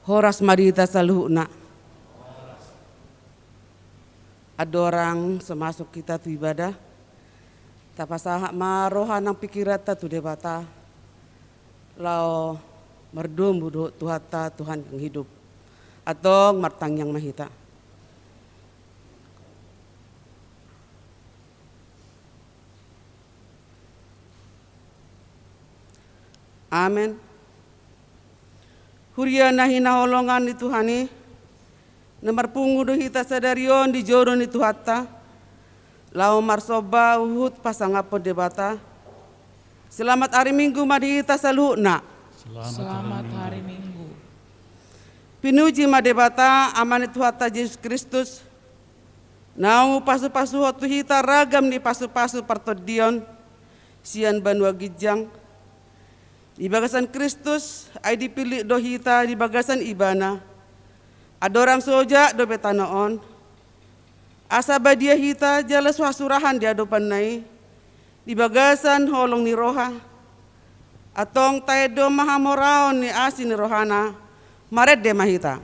Horas marita saluhna. Ada orang semasuk kita tu ibadah, tapasahak maroha nang pikiran tu debata, lau merdum budu Tuhata Tuhan yang hidup, atau martang yang mahita. Amen. Huria nahina holongan di Tuhani, nomor pungudu hita sadarion di jodoh ni Tuhata, lau marsoba uhut pasang apa debata. Selamat hari Minggu madita saluhna. Selamat hari Minggu. Pinuji madebata amani Tuhata Yesus Kristus. Nau pasu-pasu hotu hita ragam di pasu-pasu partodion, sian banua gijang. Di bagasan Kristus, ay dipilih dohita di bagasan ibana. Adorang soja do betanoon. Asa badia hita jelas wasurahan di adopan nai. Di bagasan holong ni roha. Atong taedo mahamoraon ni asin ni rohana. Maret de mahita.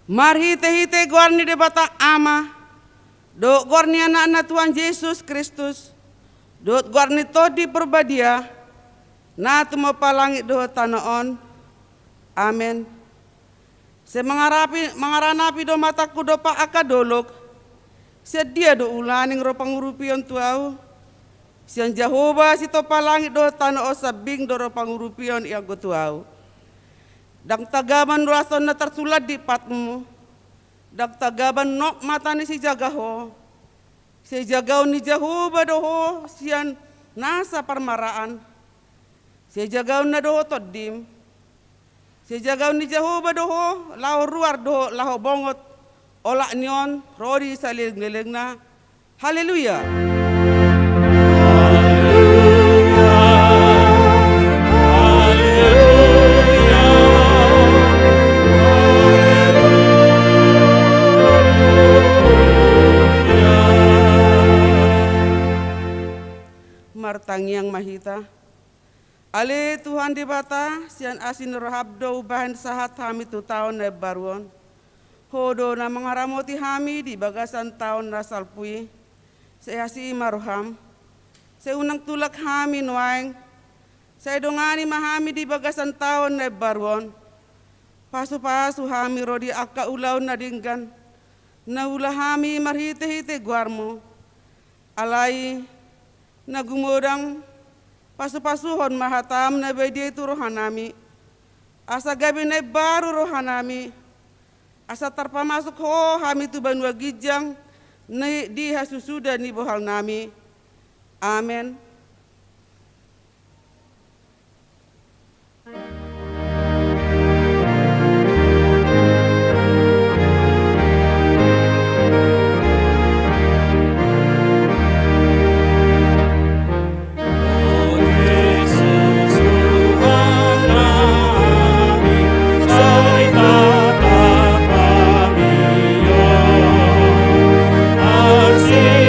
Marhite-hite gorni debata ama, do gorni anak-anak Tuhan Yesus Kristus, do gorni todi perbadia, na tumo palangit do tanoon, amen. Mengaranapi do mataku do pa akadolok, sedia do ulaning ropang rupion tuau, siang Jehovah si to palangit do tanoo sabing do ropang rupion iago tuau. Dang tagaban rason na tersulat di patmu. Dang tagaban nok mata ni si jagaho. Si jagaw ni Jehovah doho sian nasa parmaraan. Si jagaw na doho todim. Si jagaw ni Jehovah doho lao ruar doho lao bongot. Olak nyon rori saling-liling na. Haleluya. Martang yang mahita. Ale Tuhan di bata, sian asin rohabdo bahan sahat hami tu tahun na baruan. Hodo na mengaramoti hami di bagasan tahun nasal pui. Saya si maruham. Saya unang tulak hami nuaing. Saya dongani mahami di bagasan tahun na baruan. Pasu-pasu hami rodi akka ulaw na dinggan. Na ulah hami marhite-hite guarmo. Alai nagumodang pasu-pasuhon mahatam na bedi itu rohanami. Asa gabi na baru rohanami. Asa terpamasuk ho hami tu banua gijang na di hasusuda ni bohal nami. Amen. Say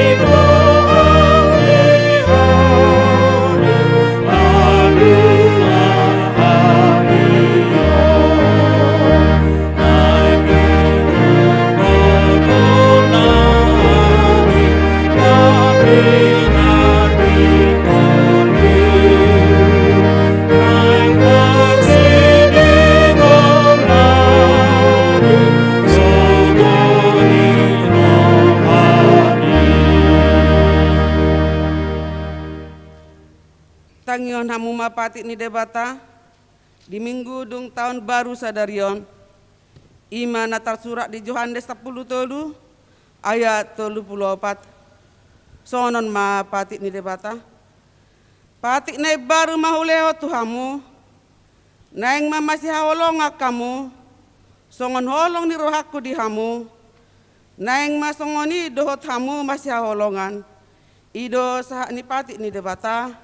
pati ni debata di minggu dung tahun baru sadarion imana tersurat di Yohanes 10 ayat 34 sonon ma pati ni debata pati na baru mahuleo Tuhamu naing masih hawolong kamu songon holong ni rohaku di hamu naing masongoni dohot hamu masih hawolongan ido sah ni pati ni debata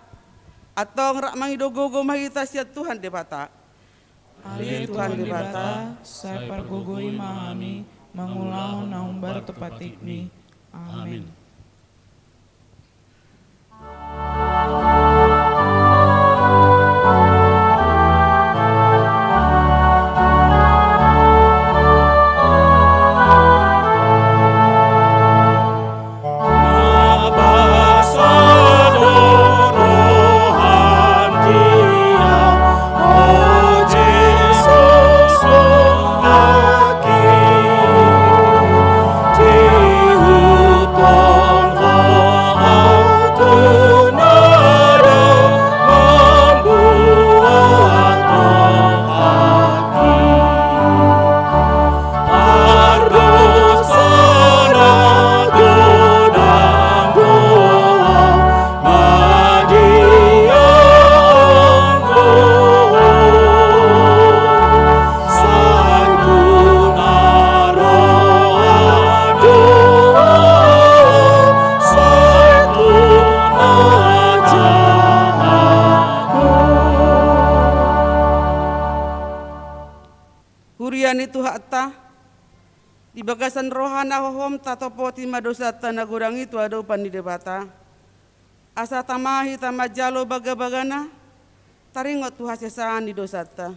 atau ngerak mangido gogo mahita siat Tuhan debata. Ali Tuhan debata, saya pargogoi mahami, mangulang naumbar tepatik ni. Amin. Di bagasan rohana hohom tatopoti madosa tanah gudang itu ada upan di debata. Asa tamahi tamajalo baga-bagana, taringot tuhasesaan di dosata.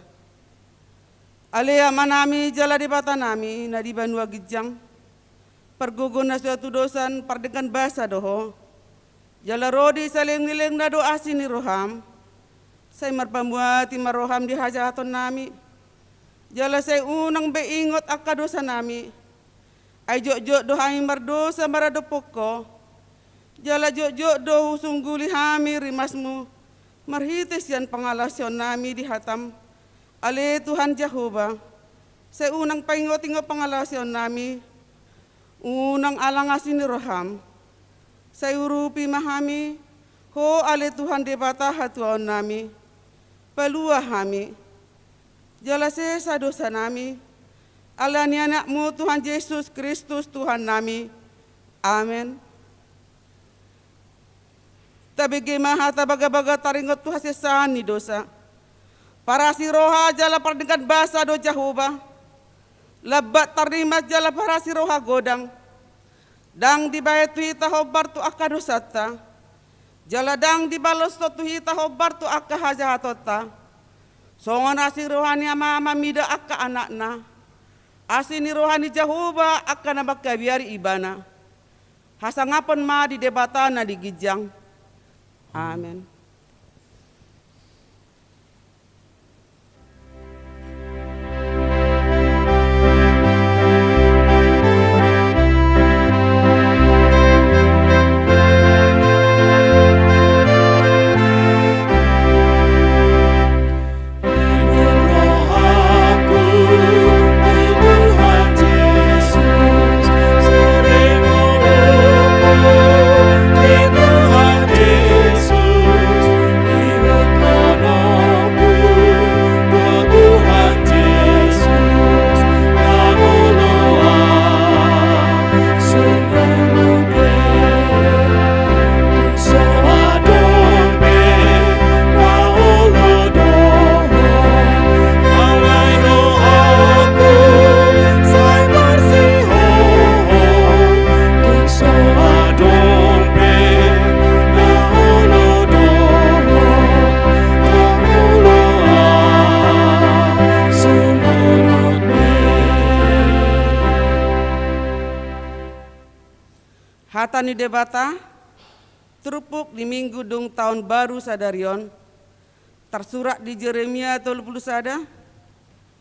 Alea manami jala debata nami, na di banua gijang. Pergugun na suatu dosan pardekan basa doho. Jala rodi saling nileng na doa sini roham. Saya marpamuati maroham di hajaton nami. Jala saya unang beingot akka dosa nami. Ay jok dohai mardosa marado poko. Jala jok dohu sungguli hami rimasmu. Marhites yan pangalasyon nami di hatam. Ale Tuhan Jehovah. Saya unang paingot-ingot pangalasyon nami. Unang alangasin ni roham. Saya urupi mahami. Ho ale Tuhan debata hatuan nami. Pelua hami. Jala sesa dosa nami. Allah ni anakmu Tuhan Yesus Kristus Tuhan nami. Amin. Tabigi mahata baga-baga taringot Tuhan sesaan ni dosa. Para si roha jala perdekat basa do Jehovah. Lebat tarimat jala para si roha godang. Dang dibayat tuhita hobar tu akka dosata. Jala dang dibalos to tuhita hobar tu akka hajahatota. Songon asi rohani ama mida akka anakna. Asini rohani Jehovah akan nabakka biari ibana. Hasangapon ma di debatana di gijang. Amin. Hatani debata terupuk di minggu dung tahun baru sadarion tersurat di Jeremia 30 sada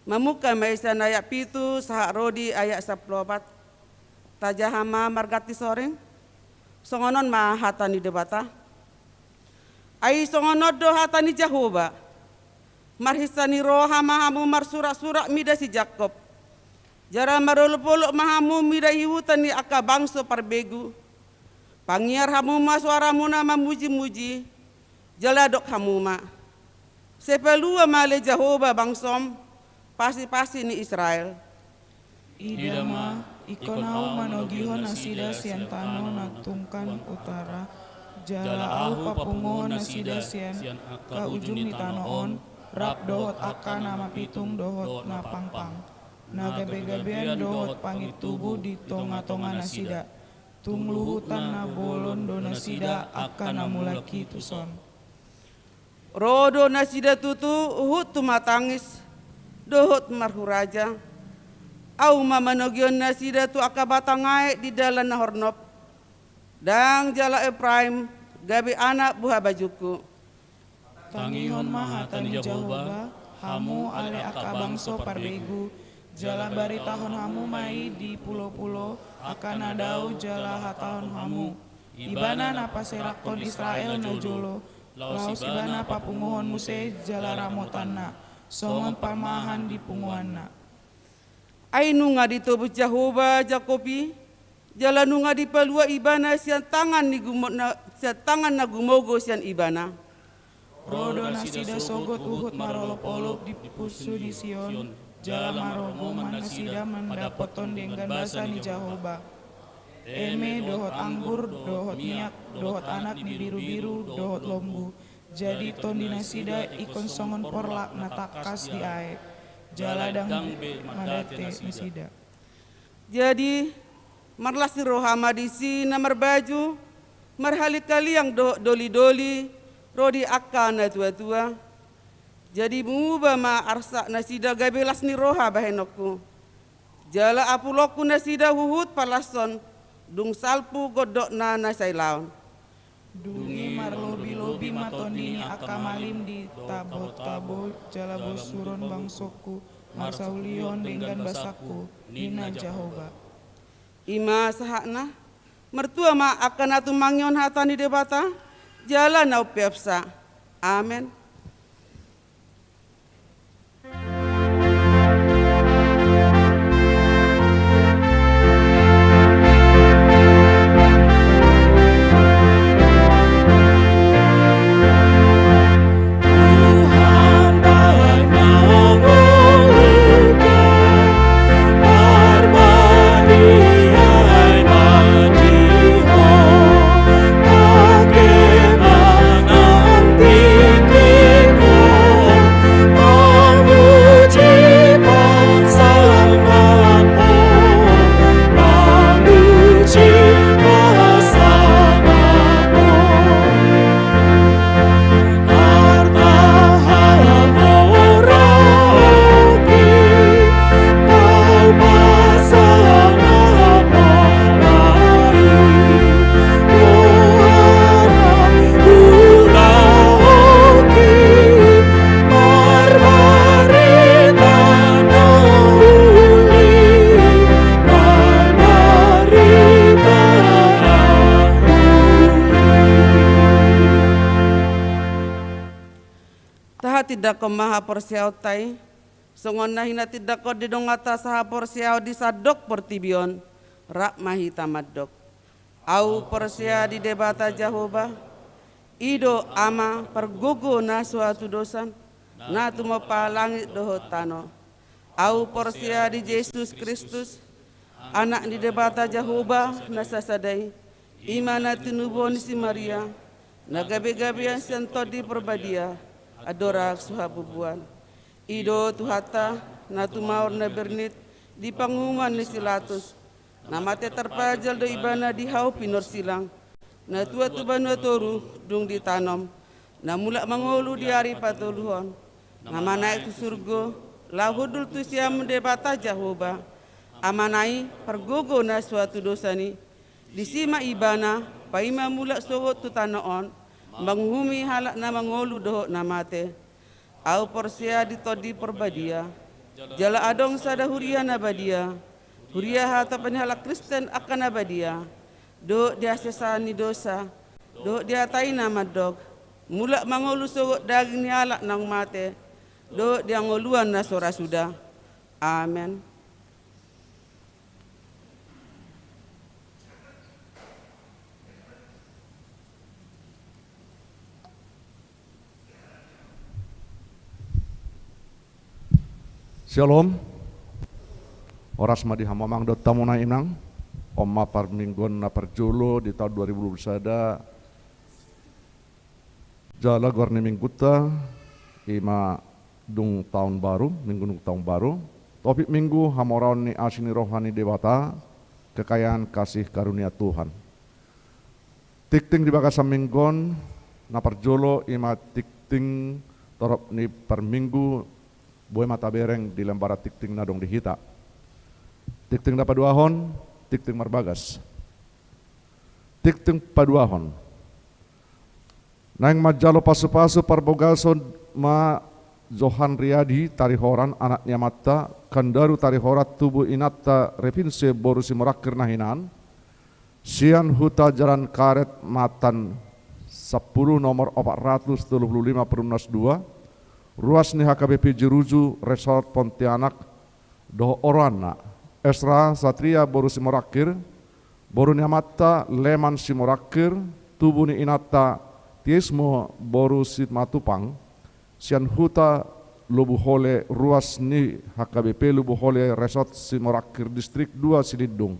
memuka maisan ayat pitu sahak rodi ayat 14 tajahama margati soreng songonon ma hatani debata Ai songonodo hatani Jehovah. Marhisani roha mahamu marsurak-surak mida si Jakob. Jara marolopolok mahamu mida hiwutani aka bangso parbegu. Pangiar hamuma suaramu nama muji-muji. Jaladok hamuma. Sepelua male Jehovah bangsom. Pasti-pasti ni Israel. Idama ikonau manogihon nasida siantano natungkan utara. Jala au papungo nasida sian ka ujung ni tanoon. Rap dohot aka nama pitung dohot na pangpang. Nagabe-gabean dohot pangit tubuh di tonga-tonga nasida. Tungluhutan na bolon do nasida aka na mulaki tuson. Rodo nasida tutu uhut tumatangis. Dohot marhuraja. Au mamanogion nasida tu aka batangai di dalam nahornop. Dang jala Efraim gabi anak buah bajuku. Tangihon mahatani Jehovah, hamu ale aka bangso parbegu, jala bari tahun hamu mai di pulau-pulau, akan adau jala hatahon hamu. Ibana napa serakon Israel na jolo, laos ibana papunguhon muse jala ramotanna, songon pamahan di punguanna. Ai nunga di tubuh Jehovah Jakobi, jala nunga di palua ibana sian tangan na gumogo sian ibana. Rodo nasida sogot uhut marolop-olop di pusu di Sion, jala marogo nasida mendapoton denggan basa ni Jehovah. Eme dohot anggur, dohot minyak, dohot anak di biru-biru, dohot lombu. Jadi ton di nasida ikon songon porlak natakas di ae. Jala dang madate nasida. Jadi marlasi rohama disi namar baju, marhalikali yang doli-doli, rodi akka na tua-tua. Jadi muba ma arsa nasida gabelas ni roha bahenokku. Jala apuloku nasida huhut palason, dung salpu godok na nasailaon. Dungi marlobi-lobi matondini aka malim di tabo-tabo jala bosuron bangsoku. Marsaulion dengan basaku, nina Jehovah. Ima sahakna, mertua ma akan atu mangyon hatani debata, jalan au pepsa. Amen. Tidak ko maha porsiaw tay, songon na hina tidak ko didongata saha porsiaw di sadok portibion, rak mahita madok. Au porsia di debata Jehovah, ido ama pergugu na suatu dosan, na tumopa langit dohotano. Au porsia di Yesus Kristus, anak di debata Jehovah na sasadai, imana tinubon si Maria, na gabi-gabian sento di perbadia, adorak suhabubuan. Ido tuhata na tumaur na bernit di panguman ni silatus. Na mate terpajal do ibana di hau pinor silang. Na tua tuban na toru dung ditanom. Na mulak mangolu di hari patuluhon. Na manai ke surgo lahudul tu siam debata Jehovah. Amanai pergogo na suatu dosani. Di sima ibana paima mulak sogot tu tanoon. Menghumi halak na mangolu dohok na mate. Au porsia ditodi perbadia. Jala adong sada huria na badia. Huria hata penhalak Kristen akan abadia. Do dia sesani dosa. Do dia tai nama dog. Mula mangulu sogot daging ni alak nang mate, do diangoluan na sora sudah. Amen. Shalom. Oras madi hamamang do tamu na inang. Oma par minggon na perjulo di tahun 2021. Jala gorni mingguta ima dung tahun baru, minggu dung tahun baru. Topik minggu hamoraun ni asini rohani dewata, kekayaan kasih karunia Tuhan. Tikting di bakasa minggon na perjulo ima tikting torop ni per minggu boy mata bereng di lembara tikting nadong dihita. Tikting dapat duahon, tikting marbagas. Tikting paduahon. Nang majalo pasu-pasu parbogason ma Johan Riyadi tarihoran anaknya mata kandaru tarihorat tubuh inatta revinse borusi merakir nahinan. Sian huta jalan karet matan 10 nomor 435 perumnas 2. Ruas ni HKBP Jeruju Resort Pontianak doh orana Esra Satria boru simorakir boru ni amata leman simorakir tubuh ni inata tiesmo boru matupang sian huta lubu hole ruas ni HKBP lubu hole Resort Simorakir Distrik 2 Silidung.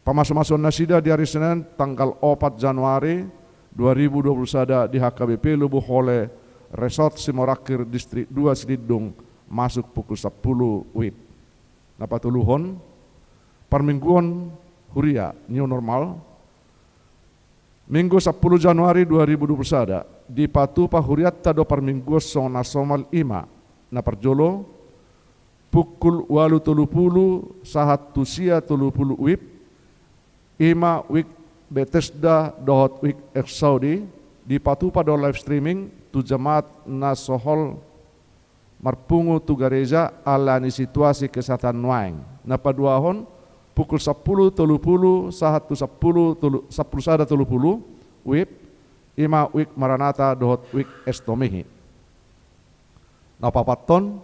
Pamasuk-masuk nasida di hari Senin tanggal 4 Januari 2021 di HKBP lubu hole Resort Simorakir Distrik 2 Silidung masuk pukul 10 WIB. Napatuluhon permingguan huria new normal Minggu 10 Januari 2021 di Patupa huriat tado perminggu song nasomal ima na perjolo pukul 8:30 sahat tusia 30 WIB ima WIB Bethesda dohot WIB Saudi di Patupa do live streaming tu jemaat nasohol marpungu tu gereja alani situasi kesehatan waeng. Napa duahon pukul 10:30 sahat tu 10 sada 30 WIB ima WIB Maranatha dohot WIB Estomihi. Napa paton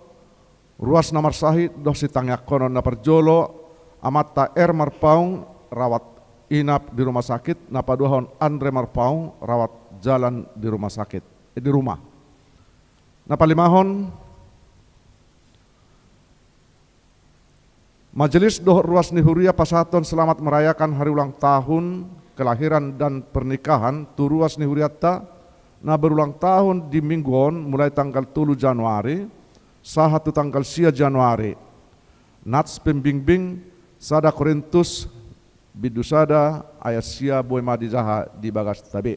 ruas namar sahid doh sitangyak konon na perjolo amata marpaung rawat inap di rumah sakit. Napa duahon Andre marpaung rawat jalan di rumah sakit di rumah. Napa limahon Majelis doh ruas nihuria pasaton selamat merayakan hari ulang tahun kelahiran dan pernikahan tu ruas nihuriata na berulang tahun di mingguon mulai tanggal 3 Januari sahatu tanggal 4 Januari. Nats pembimbing sada Korintus bidusada ayat sia boy madijaha di bagas tabe.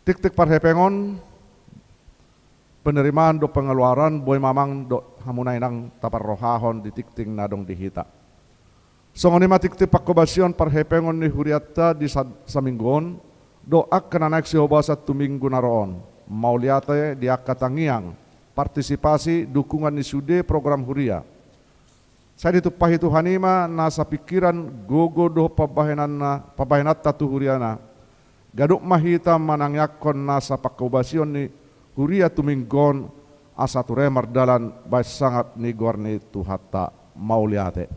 Tik-tik parhepengon penerimaan do pengeluaran boy mamang do hamunay nang tapar rohahon di tikting nadong dihita. Songoni matiktik pakobasion parhepengon ni huriata di saminggon doak kena naik sihoba 1 minggu naroon. Mauliate di akatangiang partisipasi dukungan ni sude program huria. Saya ditupahi Tuhanima nasa pikiran gogo do pabahenat tatu huriana. Gaduk mahita manangyakon nasa pakobasion ni huria tuminggon asa turemar dalan bay sangat ni gorni tuhata mauliate.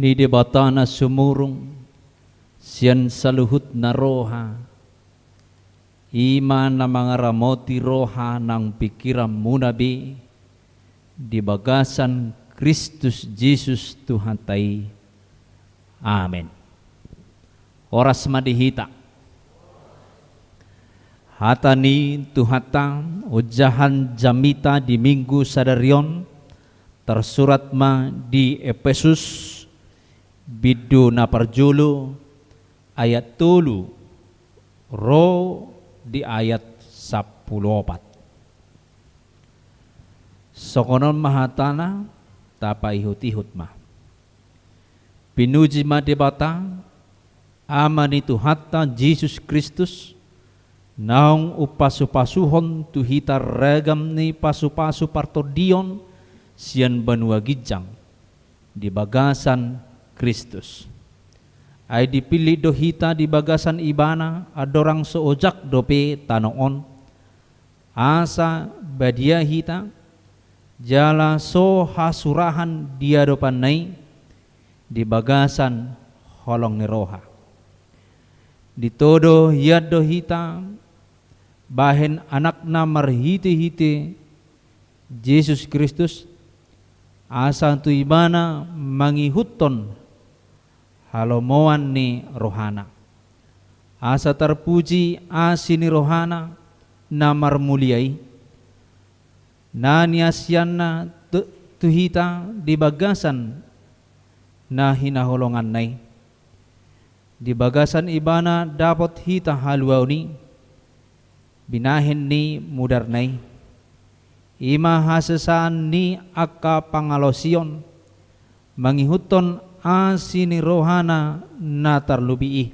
ni debata na sumurung sian saluhut na roha ima na mga ramoti roha ng pikiram munabi di bagasan Kristus Jesus Tuhan tay. Amen. Oras madihita. Hatani tuhata ujahan jamita di minggu sadarion tersurat ma di Efesus bidu na parjulu ayat 3 ro di ayat 14. Sokonon mahatana tapa ihut-ihut ma. Pinuji ma debata amani tuhata Jesus Kristus naong upasu-pasuhon tuhita regam ni pasu-pasu partodion sian banua gijang di bagasan Kristus. Ay dipilih dohita di bagasan ibana adorang seojak dope tanoon asa badia hita jala so hasurahan dia dopan nai di bagasan holong ni roha. Ditodo yad dohita bahen anakna marhiti-hiti Yesus Kristus asa tu ibana mangihuton halomoan ni rohana. Asa terpuji asini rohana na marmuliai na niasyanna tuhita di bagasan na hinaholongan nai. Di bagasan ibana dapat hita haluaw ni binahin ni mudarnay ima hasasaan ni akka pangalosion mangihuton asini rohana na tarlubii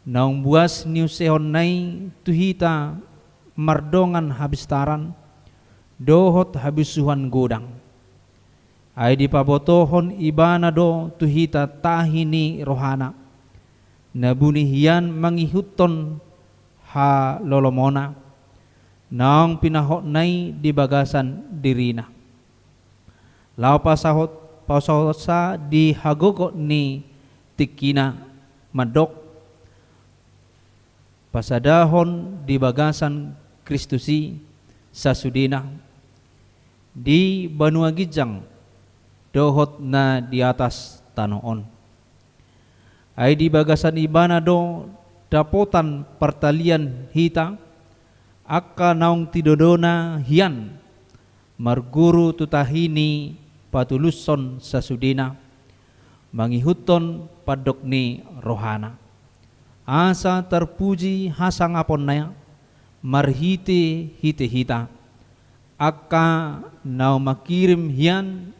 naung buas niusehon nay tuhita mardongan habistaran dohot habisuhan godang ay dipabotohon ibana do tuhita tahini rohana nabunihian mangihuton ha lolomona naong pinahot nay di bagasan dirina. Lao pasahot sa di hagogo ni tikina madok pasadahon di bagasan Kristusi sa sudina di banua gijang dohot na di atas tanoon. Ay di bagasan ibana do dapotan pertalian hita akka naung tidodona hian marguru tutahini patuluson sasudina mangihuton padok ni rohana asa terpuji hasangapon naya marhiti hite hita akka nau makirim hian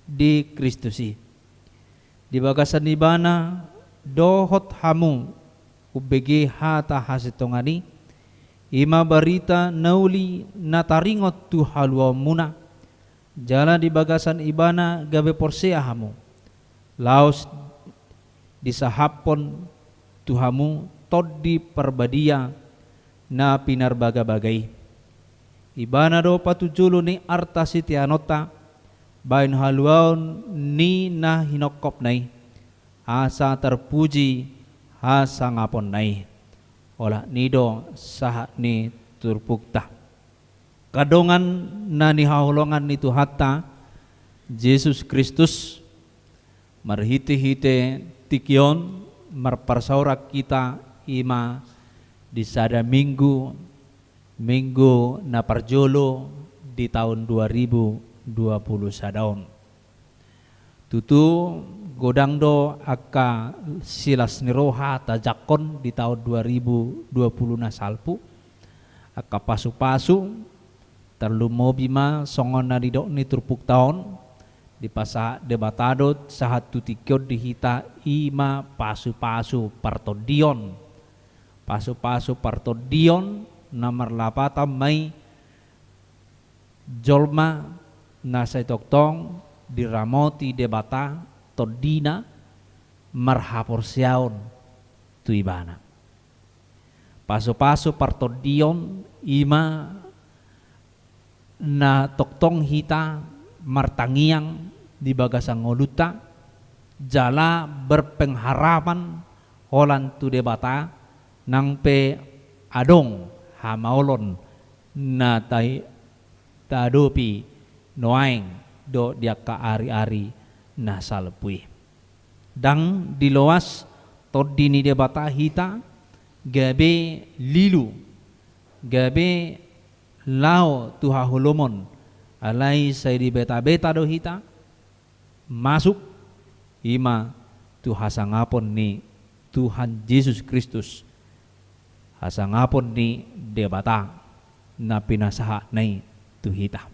di Kristusi di bagasan ibana dohot hamu ubege hata hasitongani ima barita nauli nataringot tu halwa muna jala di bagasan ibana gabe porsea hamu laos disahapon tuhamu toddi perbadia na pinarbaga-bagai ibana do patujulo ni arta sitianota bain halwaon ni na hinokop nai asa terpuji hasa ngapon nai olah nido saha ni turpukta kadongan na nihaholongan nitu hatta Yesus Kristus marhiti-hite tikion marparsaurak kita ima di sada minggu na parjolo di tahun 2020 sadaon tutu godang do akka silas niroha tajakon di tahun 2020 na salpu akka pasu-pasu terlumobi ma songon na didok ni turpuk tahun di pasa debatadot sahat tutikyod dihita ima pasu-pasu partodion na marlapata may jolma na sa itoktong diramoti debata todina marhaporsiaon tu ibana paso-paso partodion ima na toktong hita martangiang di bagasang ngoluta jala berpengharapan holan tu debata nang pe adong hamaolon na tai tadopi noaing do dia ka ari-ari na salpui dang diloas todini debata hita gabe lilu gabe lao tuha hulomon alai sai di beta-beta do hita masuk ima tu hasangapon ni Tuhan Yesus Kristus hasangapon ni debata na pinasaha nai tu hita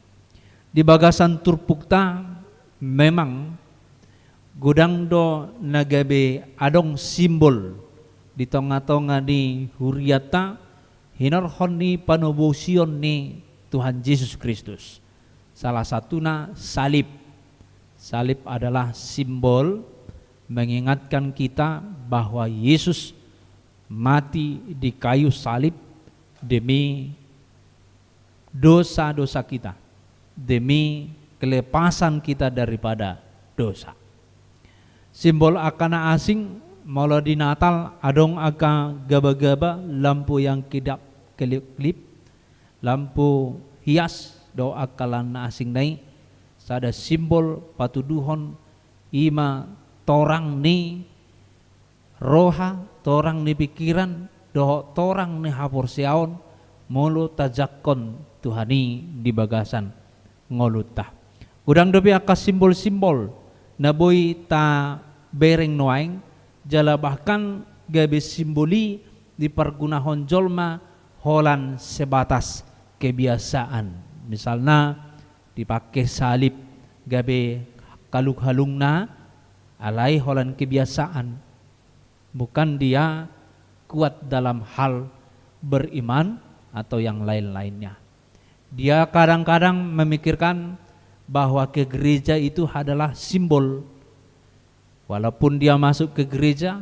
di bagasan turpukta memang gudang do nagabe adong simbol di tonga-tonga ni huriata hinorhon ni panubusion ni Tuhan Yesus Kristus. Salah satunya salib. Salib adalah simbol mengingatkan kita bahwa Yesus mati di kayu salib demi dosa-dosa kita, demi kelepasan kita daripada dosa. Simbol akana asing malah di Natal adong aka gaba-gaba lampu yang kedap kelip-kelip, lampu hias do akalan asing nai sada simbol patuduhon ima torang ni roha, torang ni pikiran, do torang ni hapursiaon mulu tajakon Tuhani di bagasan ngolutah. Udang dobi aka simbol-simbol naboy ta bereng noaing jala bahkan gabe simboli dipergunahon jolma holan sebatas kebiasaan. Misalnya dipakai salib gabe kaluk-halungna alai holan kebiasaan, bukan dia kuat dalam hal beriman atau yang lain-lainnya. Dia kadang-kadang memikirkan bahwa ke gereja itu adalah simbol. Walaupun dia masuk ke gereja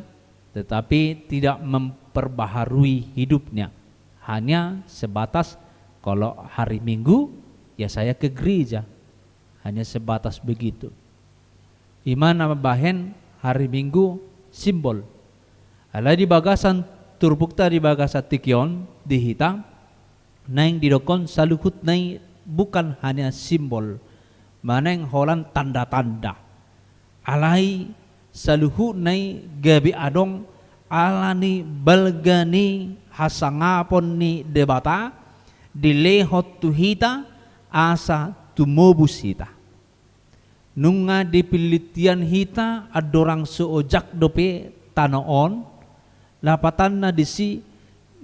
tetapi tidak memperbaharui hidupnya, hanya sebatas kalau hari Minggu ya saya ke gereja, hanya sebatas begitu. Iman nama bahen hari Minggu simbol. Ala di bagasan turbukta di bagasan tikion di hitam naing didokon saluhut naing bukan hanya simbol, maneng holan tanda-tanda. Alai saluhu nai gabi adong alani balgani hasangapon ni debata dilehot tuhita asa tumobus hita nunga dipilitian hita adorang seojak dope tanoon lapatan na disi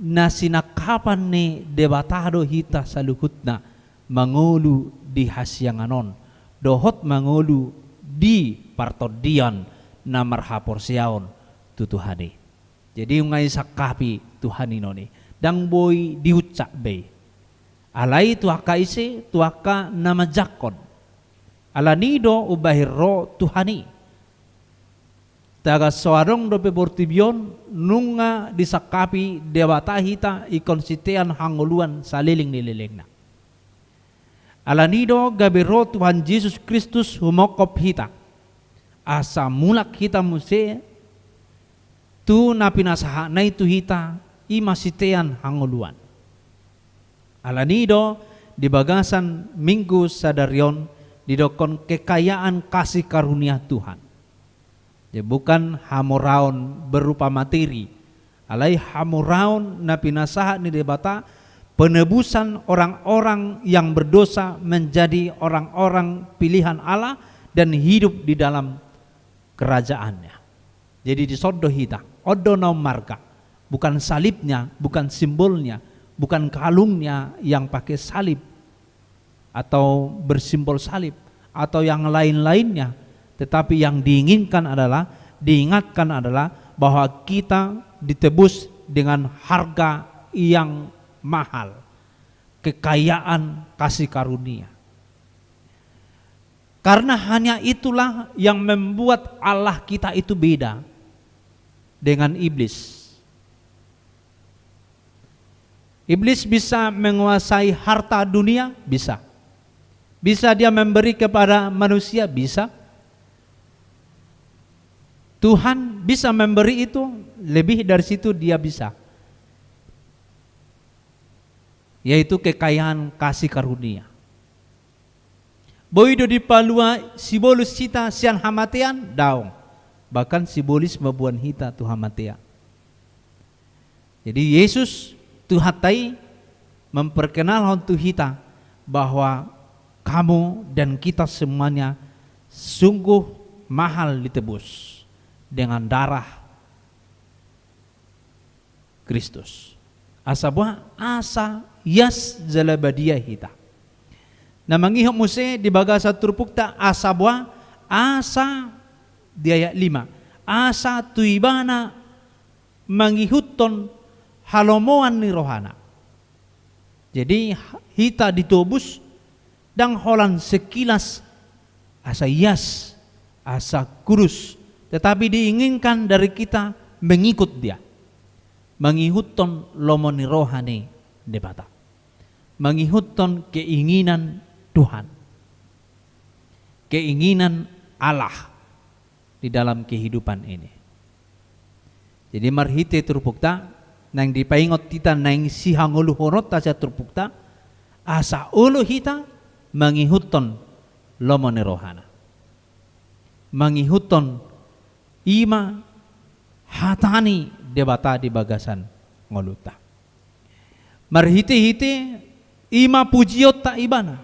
nasinakapan ni debatado hita saluhutna mangulu di hasyanganon dohot mangulu di partodian na marhapor siaon tu Tuhani. Jadi ngai sakapi Tuhani noni dang boy diucak be alai tuaka isi tuaka nama jakon ala nido ubahiro Tuhani taga soarong dope bortibion nunga disakapi dewata hita ikon sitean hanguluan saliling nililingna ala nido gabiro Tuhan Yesus Kristus humokop hita asa mulak hita muse tu napinasaha na itu hita imasitean hanguluan. Alanido di bagasan Minggu Sadarion didokon kekayaan kasih karunia Tuhan. Ya bukan hamoraon berupa materi. Alai hamoraon napinasaha ni debata penebusan orang-orang yang berdosa menjadi orang-orang pilihan Allah dan hidup di dalam kerajaannya. Jadi disodo hita, odo no marga, bukan salibnya, bukan simbolnya, bukan kalungnya yang pakai salib atau bersimbol salib atau yang lain-lainnya, tetapi yang diinginkan adalah bahwa kita ditebus dengan harga yang mahal, kekayaan kasih karunia. Karena hanya itulah yang membuat Allah kita itu beda dengan iblis. Iblis bisa menguasai harta dunia, bisa. Bisa dia memberi kepada manusia, bisa. Tuhan bisa memberi itu, lebih dari situ dia bisa. Yaitu kekayaan kasih karunia. Boido di palua sibolus kita sian hamatean daong. Bahkan sibolis mabuan hita tu hamatea. Jadi Yesus Tuhatai memperkenalkan tu hita bahwa kamu dan kita semuanya sungguh mahal ditebus dengan darah Kristus. Asa buah asa yas jalabadia hita. Na mangihok muse di bagasa turpukta asa buah asa di ayat 5. Asa tuibana mangihuton halomoan ni rohana. Jadi hita ditobus dan holan sekilas asa yas, asa kurus, tetapi diinginkan dari kita mengikut dia. Mangihuton lomoni rohani debata. Mangihuton keinginan Tuhan. Keinginan Allah di dalam kehidupan ini. Jadi marhite turpukta nang dipaingot kita nang sihangulu horot tasya turpukta asa ulu hita mangihuton lomone rohana. Mangihuton ima hatani debata di bagasan ngoluta. Marhite-hite ima pujiot ta ibana.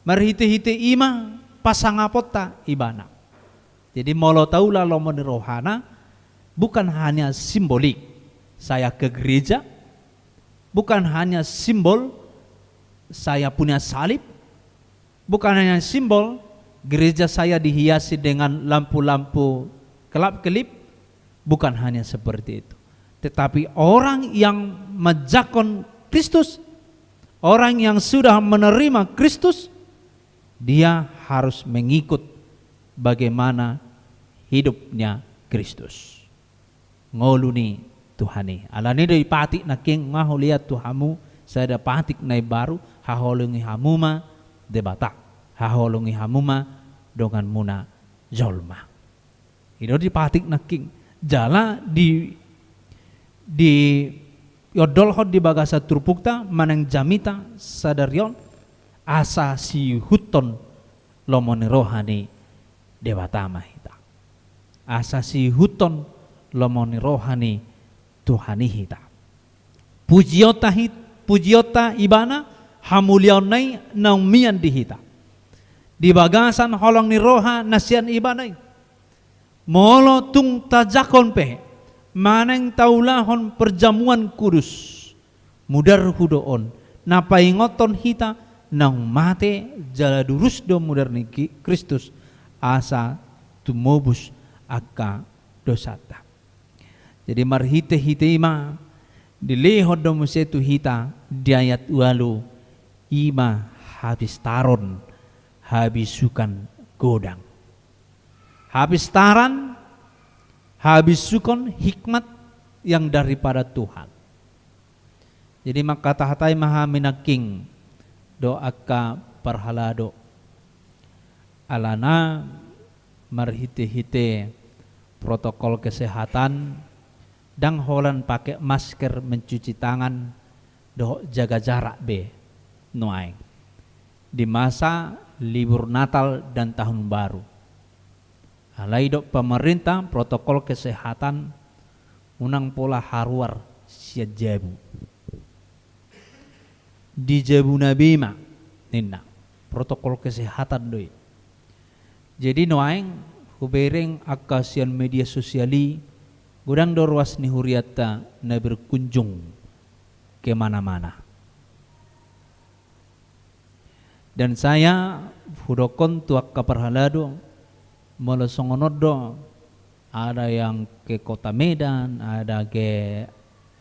Marhite-hite ima pasangapot ta ibana. Jadi molo taula lomone rohana bukan hanya simbolik saya ke gereja, bukan hanya simbol saya punya salib, bukan hanya simbol gereja saya dihiasi dengan lampu-lampu kelap-kelip, bukan hanya seperti itu. Tetapi orang yang menjakon Kristus, orang yang sudah menerima Kristus, dia harus mengikut bagaimana hidupnya Kristus. Ngoluni Tuhani. Alani dari patik naking ngahuliat Tuhamu, saya ada patik nai baru, haholungi hamuma debata, haholungi hamuma dengan muna jolma. Itu di patik naking jala di yodolhod di bagasa turpukta manang jamita sadarion asa si huton lomone rohani debata mahita. Asa si huton lomone rohani Tuhani hita. Pujiota ibana hamuliaunai naumian dihita. Di bagasan holong ni roha nasian ibanai. Molo tung tajakon pe maneng taulahon perjamuan kudus. Mudar hudoon napaingoton hita nang mate jala durus do mudar niki Kristus asa tumobus akka dosata. Jadi marhite-hite ima dilehod do musetu hita di ayat walu ima habis taron habis sukan godang. Habis taran habis sukon hikmat yang daripada Tuhan. Jadi maka tahatai maha minaking doa ka parhalado alana marhite-hite protokol kesehatan dang holan pakai masker, mencuci tangan, doh jaga jarak be noaing di masa libur Natal dan Tahun Baru. Alai dok pemerintah protokol kesehatan unang pola haruar siat jabu di jabu nabima nina protokol kesehatan doi. Jadi noaing hubereng akasian media sosiali gudang dorwas ni huriata na berkunjung ke mana-mana. Dan saya hudokon tuak kaparhalado molosongonodo ada yang ke kota Medan, ada ke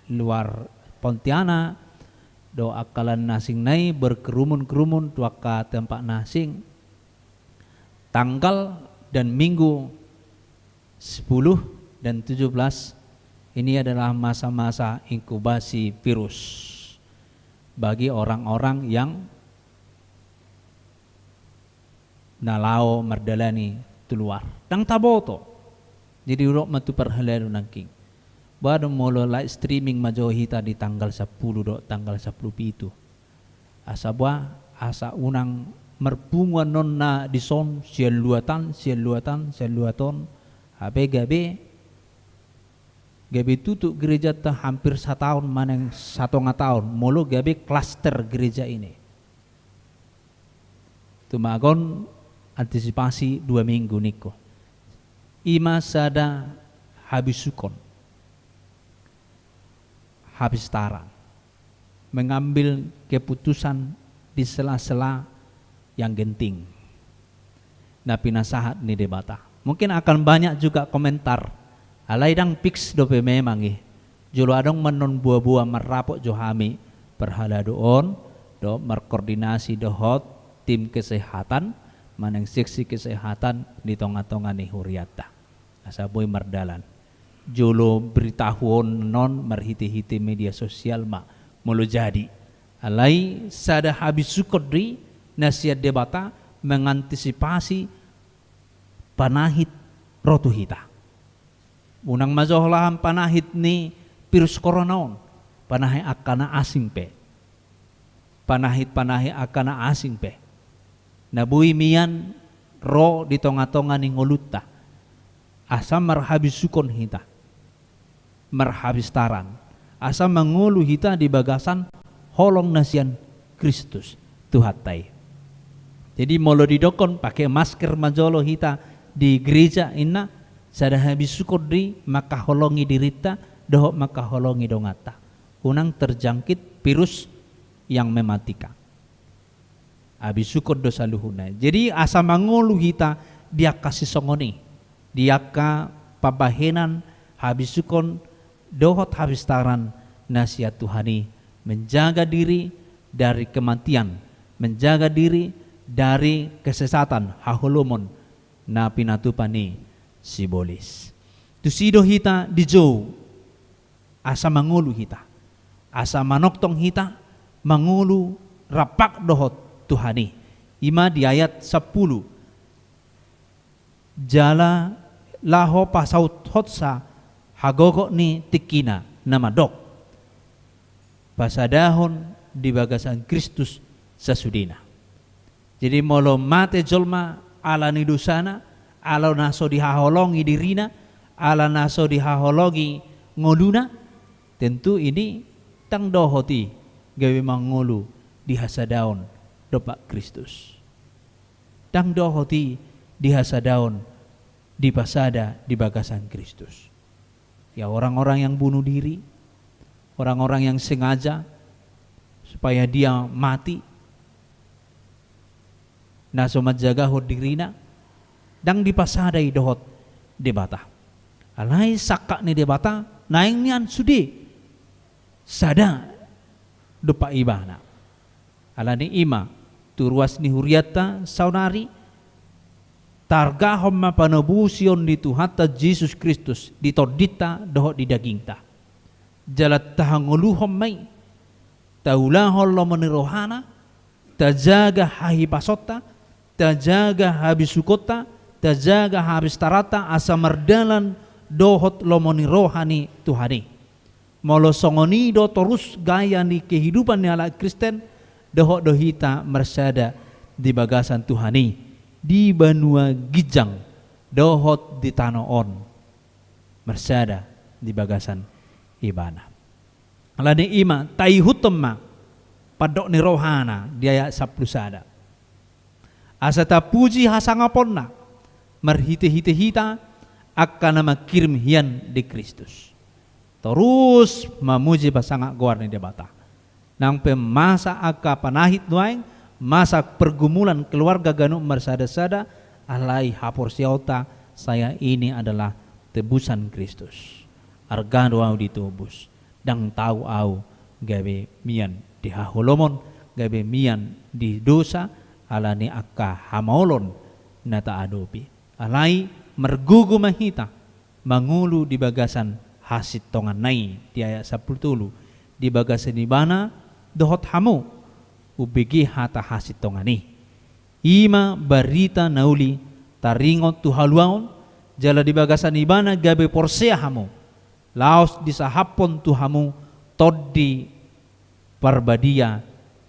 luar Pontianak, do akalan nasing nai berkerumun-kerumun tuak ka tempat nasing. Tanggal dan minggu 10 dan 17 ini adalah masa-masa inkubasi virus bagi orang-orang yang nalao merdalani keluar. Dang taboto Jadi urok matu perhelai nangking. Baru molo live streaming majo hita di tanggal 10 do tanggal 10 itu. Asa buah asa unang merpungan nonna di son sialuatan habe gabe tutup gereja ta hampir 1 tahun maneng 1,5 tahun molo gabe klaster gereja ini. Tumagon antisipasi 2 minggu niko. Ima sada habis sukon. Habis tarang, mengambil keputusan di sela-sela yang genting. Napi nasahat ni debata. Mungkin akan banyak juga komentar. Alai dang fix dope memang Jolo adong menon buah-buah merapok johami perhala doon do merkoordinasi dohot tim kesehatan maneng seksi kesehatan di tonga-tonga ni huriata. Asaboy merdalan. Jolo beritahuan non merhiti-hiti media sosial mulu jadi alai sada habis sukodri nasihat debata mengantisipasi panahit rotu hita unang mazohlahan panahit ni virus corona panahit akana asing pe panahit akana asing pe nabui mian ro di tonga-tonga ni ngoluta asam marhabis sukon hita merhabis taran asa mengulu hita di bagasan holong nasian Kristus tuhatai. Jadi molo didokon pakai masker majolo hita di gereja inna sada habis sukodri maka holongi dirita dohok maka holongi dongata unang terjangkit virus yang mematikan habis sukod dosa luhuna. Jadi asa mengulu hita dia kasih songoni dia ka pabahenan habis sukon dohot habis taran nasihat Tuhani menjaga diri dari kematian, menjaga diri dari kesesatan hahulumon na pinatupani sibolis. Tusido hita di jauh asa mangulu hita, asa manoktong hita mangulu rapak dohot Tuhani. Ima di ayat 10 jala laho pasaut hotsa hagogo ni tikina nama dok pasadahon di bagasan Kristus sesudina. Jadi molo mate jolma ala ni dosana ala naso dihaholongi dirina ala naso dihaholongi ngoluna tentu ini tang dohoti gawe mangolu di hasadaon dopak Kristus tang dohoti di hasadaon di pasada di bagasan Kristus. Ya orang-orang yang bunuh diri, orang-orang yang sengaja supaya dia mati, nasomat jaga hod dirina, dang dipasadai dohot debata. Alai sakak ni debata, naing nian sudi, sada dopa ibana. Alani ima, turuas ni huriata saunari, targa homma panobusion di Tuhata Yesus Kristus ditodita dohot di dagingta jalat tahangulu hommai taula hollo menirohana tajaga hahi pasota tajaga habis sukota tajaga habis tarata asa merdalan dohot lomoni rohani Tuhani molo songoni do terus gaya ni kehidupan ni ala Kristen dohot dohita mersada di bagasan Tuhani di Banua Gijang dohot di Tanoon mersada di bagasan ibana. Alani ima taihutemma padok ni rohana dia saplusada. Asata puji hasangaponna merhite-hite hita akan nama kirim hian di Kristus. Terus memuji pasangak goar ni debata. Nang pemasa aka panahit nuaing masa pergumulan keluarga ganu mersada-sada alai hapor siauta saya ini adalah tebusan Kristus argano au ditubus dang tahu au gabe mian di haholomon gabe mian di dosa alani akka hamaolon nata adopi alai mergugu mahita mangulu di bagasan hasit tongan nai di ayat 10 di bagasan ibana dohot hamu ubegi hata hasit tongani ima barita nauli taringot tu haluaon jala di bagasan ibana gabe porsea hamu laos di sahapon tuhamu toddi parbadia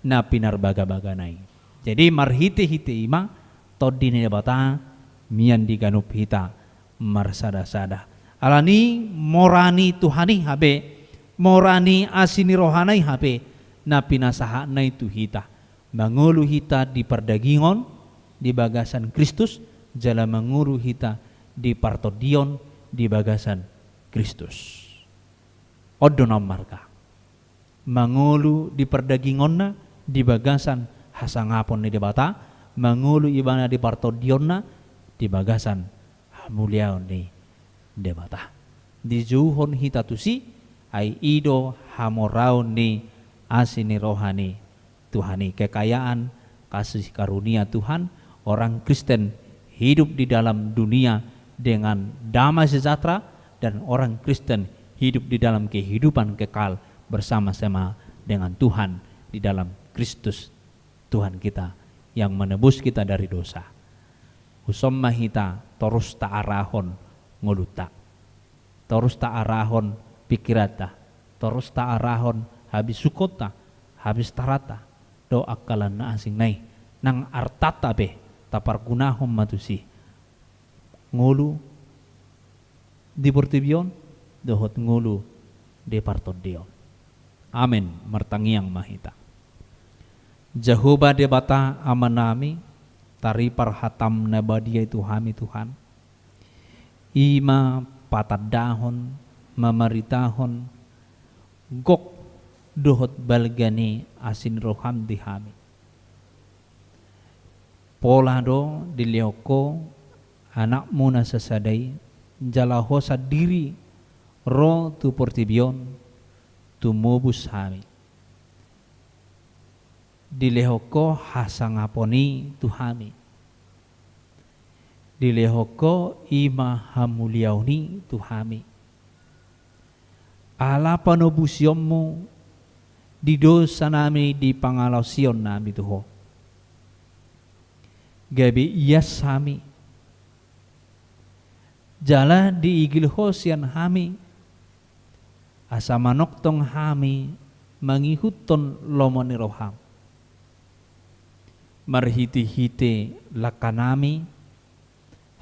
na pinarbaga-baganay. Jadi marhite-hite ima toddi ni bata mian di ganup hita marsada-sada. Alani morani Tuhani habe, morani asini rohanai habe na pinasaha na itu hita. Mangulu hita di perdagingon di bagasan Kristus, jala manguru hita di partodion di bagasan Kristus. Odonam marka. Mangulu di perdagingonna di bagasan hasangapon ni debata, mangulu ibana di partodionna di bagasan hamuliaon ni debata. Di juhon hita tusi ai ido hamoraon ni asini rohani Tuhani, kekayaan kasih karunia Tuhan. Orang Kristen hidup di dalam dunia dengan damai sejahtera, dan orang Kristen hidup di dalam kehidupan kekal bersama-sama dengan Tuhan di dalam Kristus Tuhan kita yang menebus kita dari dosa. Usomma hita terus ta'arahon ngoluta, terus ta'arahon pikirata, terus ta'arahon habis sukota, habis tarata, do akalan na asing nai nang artata be tapar gunahom matusi ngulu di portibion dohot ngulu di partodion. Amin. Martangiang mahita Jehovah debata amanami tari parhatam nabadia itu hami Tuhan ima patadahon mamaritahon gok dohot balgani asin roham dihami pola do dilioko anakmu na sasadai jalaho sadiri ro tu portibion tu mobus hami dilehoko hasangaponi tu hami dilehoko ima hamuliauni tu hami ala panobusiommu di dosa nami di pangalausion nami tuho gabi iyas hami jala di igil hosian hami asa manoktong hami mangihuton lomoni roham marhiti-hiti lakanami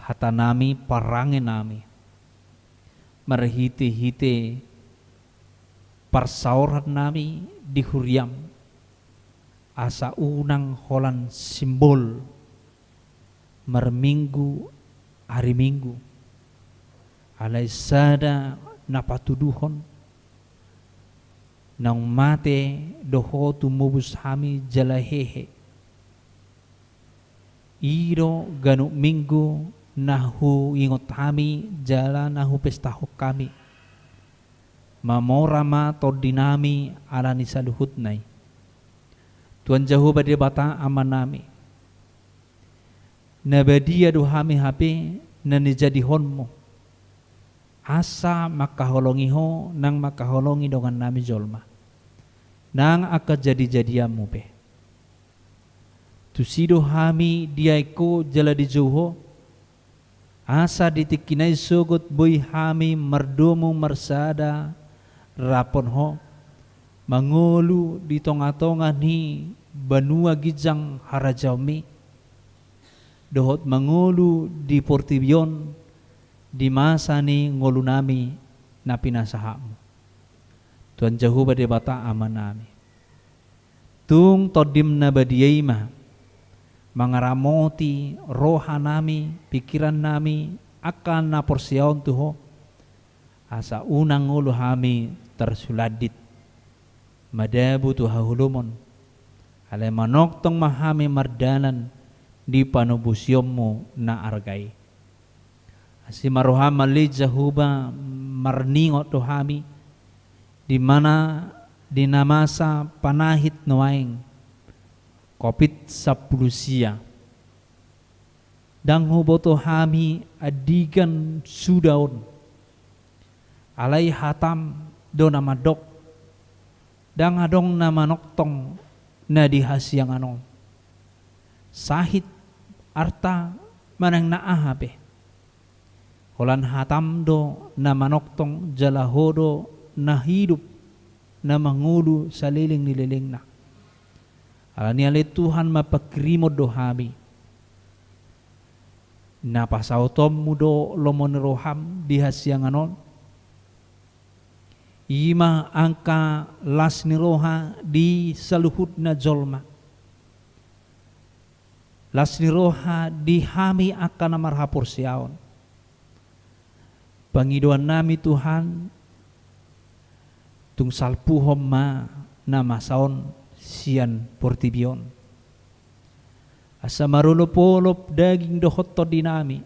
hatanami parangin nami marhiti-hiti parsauran nami di huriam asa unang holan simbol marminggu hari minggu alai sada napatuduhon nang mate doho tumubus hami jalahehe iro ganu minggu nahu ingot hami jala nahu pestaho kami mamorama tordinami alani saluhutnai Tuhan Jehovah dia bata amanami nabadia duhami hape nani jadi honmo asa makaholongiho nang makaholongi dengan nami jolma nang aka jadi-jadiamu pe tusido hami diaiko jala di joho asa ditikinai sogot boy hami merdomu mersada rapon ho mangolu di tonga-tonga ni banua gijang harajami dohot mangolu di portibion di masa ni ngolu nami na pinasahamu Tuhan Jehovah dia bata amanami tung todim na badiyaima mangaramoti roha nami pikiran nami akan na porsiaon tuho asa unang ngolu hami tersuladit madabu tu hahulumon alai manoktong mahami mardanan di panubusyommu na argai asi maroham mali Jehovah marningot tu hami di mana di namasa panahit noaing COVID-19 dang huboto hami adigan sudaon alai hatam do nama dok dang adong nama noktong na dihasiang anong sahit arta manang naahape Holan hatamdo na manoktong jalahodo na hidup na mangulu sa liling-nililing na. Alani ali Tuhan mapakrimod do hami. Napasautom mudo lomon roham dihasyang anon. Ima angka las ni roha di saluhud na jolma. Las ni roha di hami akan marhapur siaon. Pangiduan nami Tuhan tung salpuhom ma na masaon sian portibion. Asa marulop-olop daging dohot to dinami.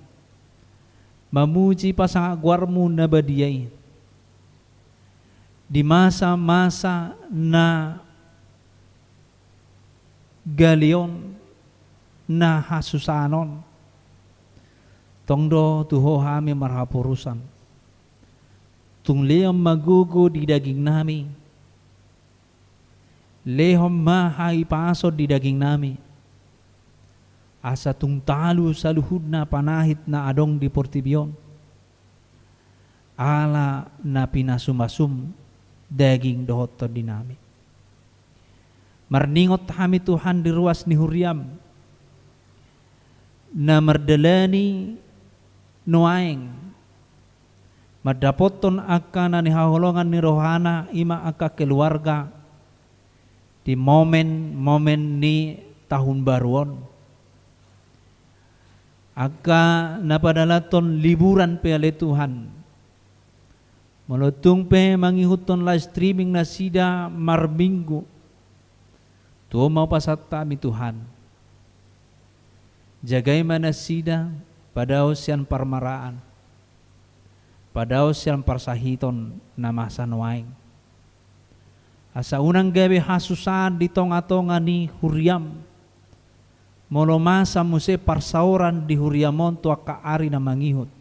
Mamuji pasang agwarmu na badiyay. Di masa-masa na galion na hasusanon. Tongdo tuho hami marhapurusan. Tung lehom magugo di daging nami. Lehom mahai paso di daging nami. Asa tung talu sa luhud na panahit na adong di portibion. Ala na pinasumasum daging dohot to dinami. Marningot kami Tuhan di ruas ni Huriam na mardalani nuaeng madapoton akan ni haholongan ni rohana ima aka keluarga di momen ni tahun baruan aka napadalaton liburan pe ale Tuhan. Melutung pe mangihuton live streaming na sida marbinggu. Tuo mau pasat kami Tuhan. Jagai mana sida pada usian parmaraan. Pada usian parsahiton na masa nuaing. Asa unang gabi hasusan di tonga-tonga ni Huriam. Molo masa muse parsauran di Huriamon tua kaari na mangihut.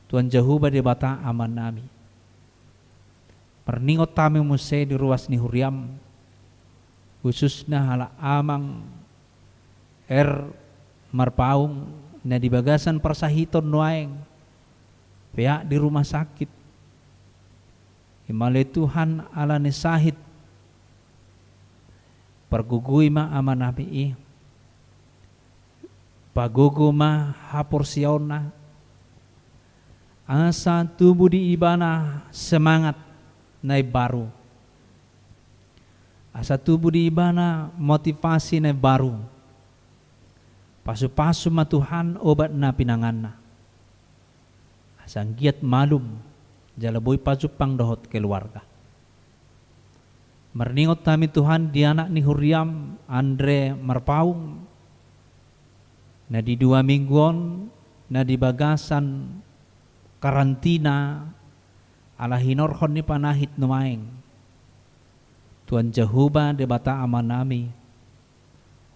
Tuhan Jehovah di bata aman nami. Perningot kami muse di ruas ni Huriam. Khususnya hala amang marpaung na di bagasan persahiton nuaeng. Pihak di rumah sakit. Himale Tuhan ala ni sahid. Pergugui ma aman nabi pagugu ma hapor siauna. Asa tubuh di ibana semangat naik baru. Asa tubuh di ibana motivasi naik baru. Pasu-pasu ma Tuhan obat na pinangan na. Asang giat malum jalaboy pasupang dohot keluarga. Merningot kami Tuhan di anak ni Huriam Andre Marpaung. Na di 2 mingguan na di bagasan karantina ala hinorhon ni panahit numaeng. Tuhan Jehovah de bata aman nami.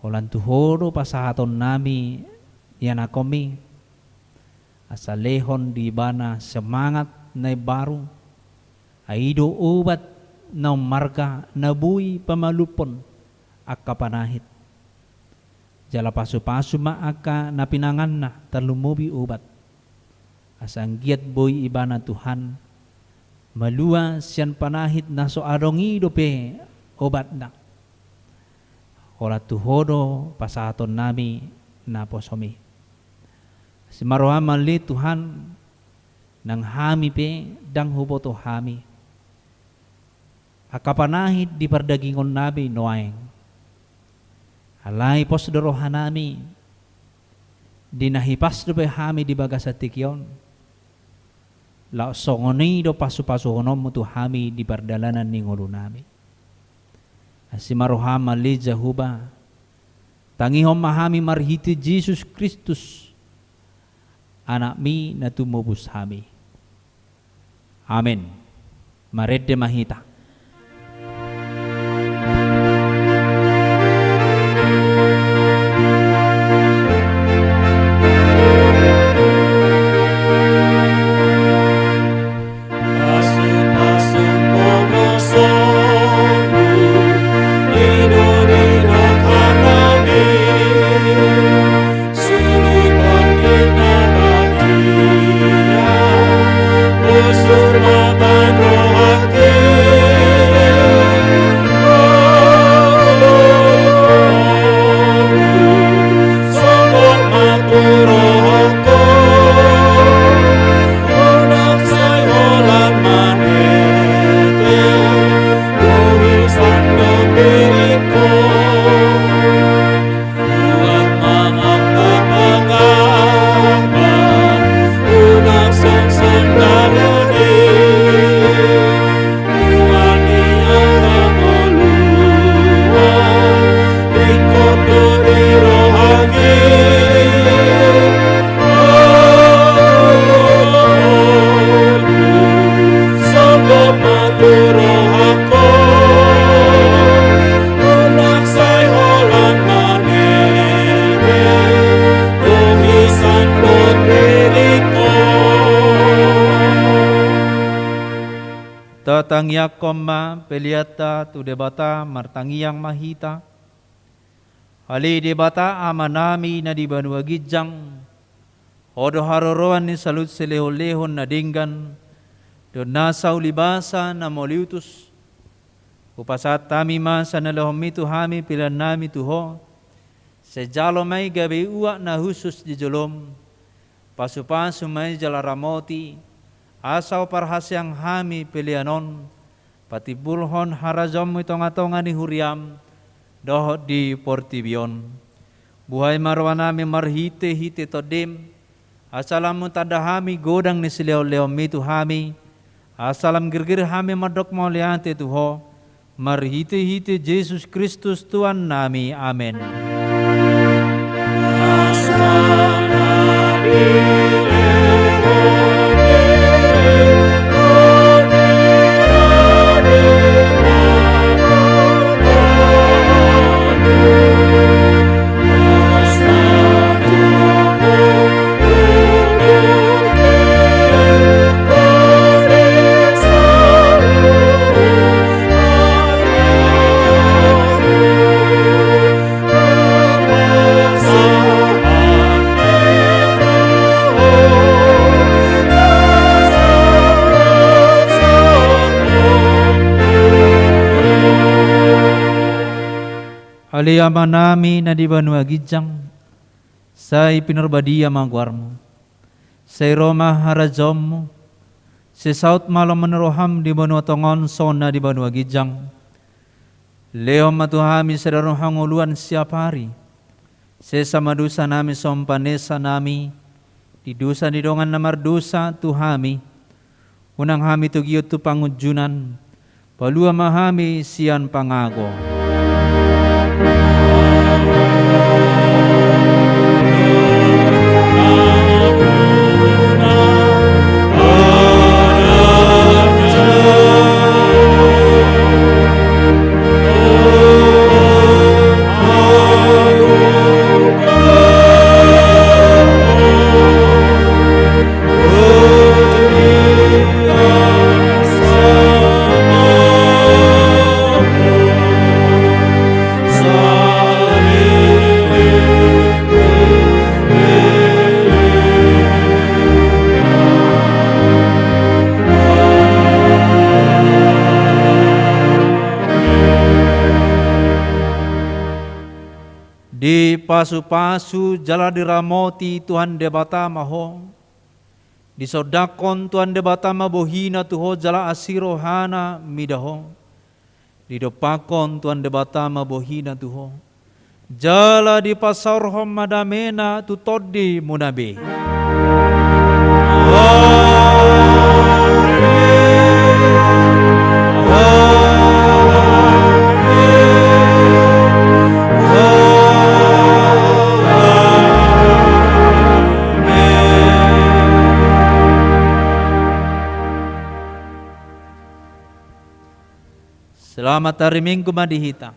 Holan tuhoro pasahaton nami yan akomi. Asa lehon di bana semangat na baru. Aido ubat na marga nabuy pamalupon akka panahit. Jala pasu-pasu maaka na pinangan na talumubi ubat. Asang giat boy ibana Tuhan malua siyan panahit na so adongi dope obat na. Ola tuhodo pasaton nami na posomi. Si marohaman li Tuhan nang hami pe dang huboto hami. Akapanahit di pardagingon nabi noaeng. Alay pos dorohan nami dinahipas do pe hami di bagasatikyon. La songoni do pasu-pasu honom mutu hami di pardalanan ni ngulu nami. Asimarohama li Jehovah tangihom mahami marhiti Jesus Kristus anak mi na tumubus hami. Amen. Maredde mahita. Suruh panggil nama Tatang yakoma peliata tu debata martangiang mahita. Ali debata amanami na di banua gijang. Odo haroroan ni salut selehon-lehon na dinggan. Don nasaw libasa na moliutus. Upasat tami masa na lahomitu hami pilan nami tuho. Sejalo may gabi uwa na husus di jolom. Pasu-pasu may jalaramoti. Asaw parhasyang hami pilianon. Patibulhon harazom itonga-tonga ni huriam. Doh di portibion. Buhay marwanami marhite-hite todim. Asalam tadahami godang ni sileo-leo mitu hami. Asalam girgir hami madok mauliante tuho. Marhite-hite Jesus Kristus Tuhan nami. Amen. Aliyama nami na di banua gijang, sa ipinurbadia magwarmo, sa Roma harazom, sa South malam meneroham di banua tongon sona di banua gijang, leo matuhami sa darong hanguluan siap hari, sa samadusa nami sompanesa nami, di dusa di dongan na mardusa tuhami, unang hami tugiyot tu pangujunan, palua mahami sian pangago. Di pasu-pasu jala diramoti Tuhan debata maho. Di sodakon Tuhan debata mabohina tuho jala asirohana midaho. Di dopakon Tuhan debata mabohina tuho. Jala di pasarhom madamena tutodi munabe. Selamat hari Minggu madihita.